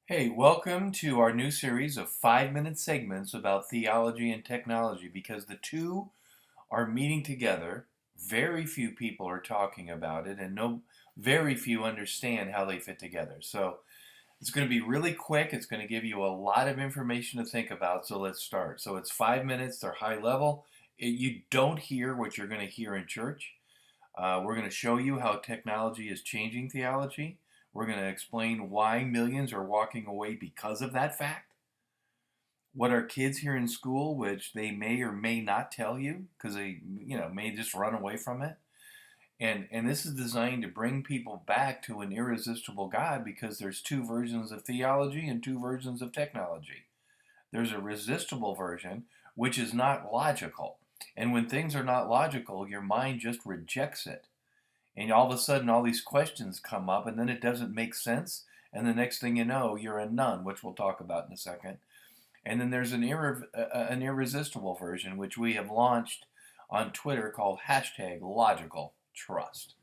Hey, welcome to our new series of 5-minute segments about theology and technology because the two are meeting together. Very few people are talking about it, and very few understand how they fit together. So it's going to be really quick. It's going to give you a lot of information to think about. So let's start. So it's 5 minutes, they're high level. You don't hear what you're going to hear in church. We're going to show you how technology is changing theology. We're going to explain why millions are walking away because of that fact. What our kids hear in school, which they may or may not tell you because they, may just run away from it. And this is designed to bring people back to an irresistible God because there's two versions of theology and two versions of technology. There's a resistible version, which is not logical. And when things are not logical, your mind just rejects it. And all of a sudden, all these questions come up, and then it doesn't make sense. And the next thing you know, you're a nun, which we'll talk about in a second. And then there's an irresistible version, which we have launched on Twitter called #LogicalTrust.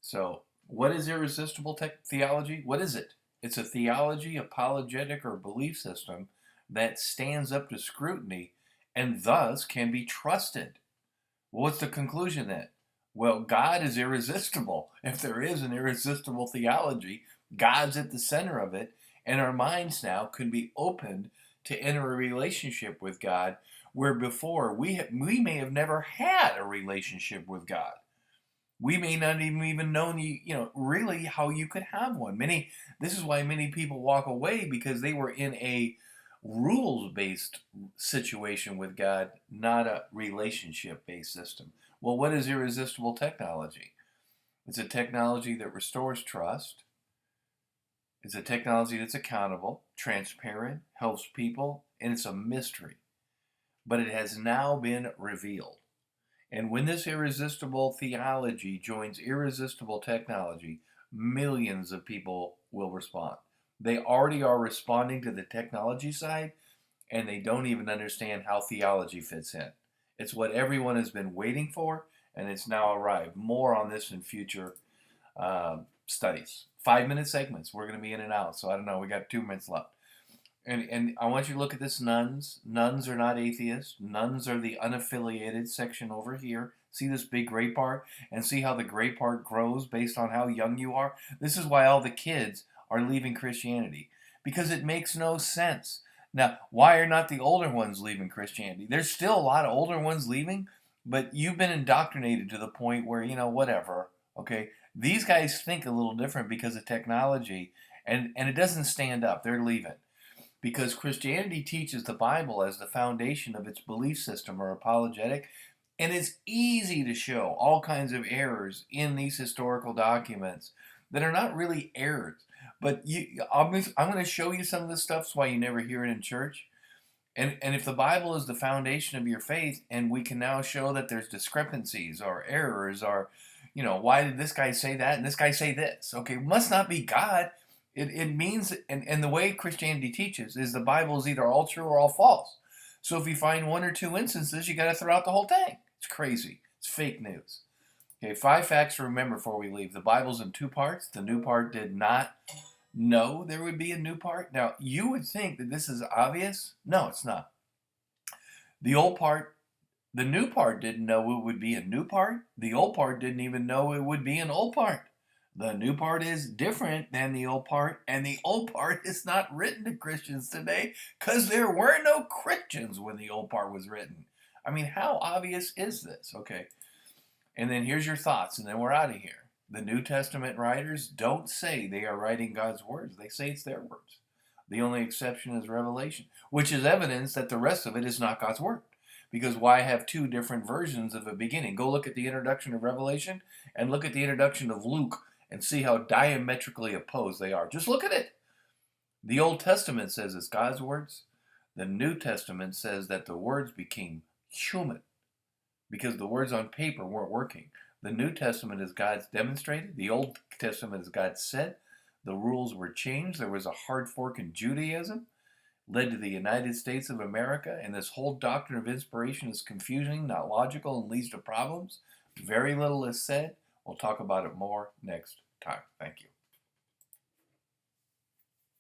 So, what is irresistible theology? What is it? It's a theology, apologetic, or belief system that stands up to scrutiny and thus can be trusted. Well, what's the conclusion then? Well, God is irresistible. If there is an irresistible theology, God's at the center of it, and our minds now can be opened to enter a relationship with God where before we may have never had a relationship with God. We may not even know really how you could have one. This is why many people walk away because they were in a rules-based situation with God, not a relationship-based system. Well, what is irresistible technology? It's a technology that restores trust. It's a technology that's accountable, transparent, helps people, and it's a mystery. But it has now been revealed. And when this irresistible theology joins irresistible technology, millions of people will respond. They already are responding to the technology side, and they don't even understand how theology fits in. It's what everyone has been waiting for, and it's now arrived. More on this in future studies. 5-minute segments. We're going to be in and out, so I don't know. We got 2 minutes left. And I want you to look at this, nuns. Nuns are not atheists. Nuns are the unaffiliated section over here. See this big gray part? And see how the gray part grows based on how young you are? This is why all the kids are leaving Christianity. Because it makes no sense. Now, why are not the older ones leaving Christianity? There's still a lot of older ones leaving, but you've been indoctrinated to the point where, whatever, okay? These guys think a little different because of technology, and it doesn't stand up. They're leaving because Christianity teaches the Bible as the foundation of its belief system or apologetic, and it's easy to show all kinds of errors in these historical documents that are not really errors. But I'm going to show you some of this stuff, so why you never hear it in church. And if the Bible is the foundation of your faith, and we can now show that there's discrepancies or errors or, why did this guy say that and this guy say this? Okay, it must not be God. It means, and the way Christianity teaches is the Bible is either all true or all false. So if you find one or two instances, you got to throw out the whole thing. It's crazy. It's fake news. Okay, 5 facts to remember before we leave. The Bible's in 2 parts. The new part did not know there would be a new part. Now, you would think that this is obvious. No, it's not. The old part, the new part didn't know it would be a new part. The old part didn't even know it would be an old part. The new part is different than the old part, and the old part is not written to Christians today because there were no Christians when the old part was written. I mean, how obvious is this? Okay. And then here's your thoughts, and then we're out of here. The New Testament writers don't say they are writing God's words. They say it's their words. The only exception is Revelation, which is evidence that the rest of it is not God's word. Because why have 2 different versions of a beginning? Go look at the introduction of Revelation and look at the introduction of Luke and see how diametrically opposed they are. Just look at it. The Old Testament says it's God's words. The New Testament says that the words became human because the words on paper weren't working. The New Testament is God's demonstrated. The Old Testament is God's said. The rules were changed. There was a hard fork in Judaism, led to the United States of America, and this whole doctrine of inspiration is confusing, not logical, and leads to problems. Very little is said. We'll talk about it more next time. Thank you.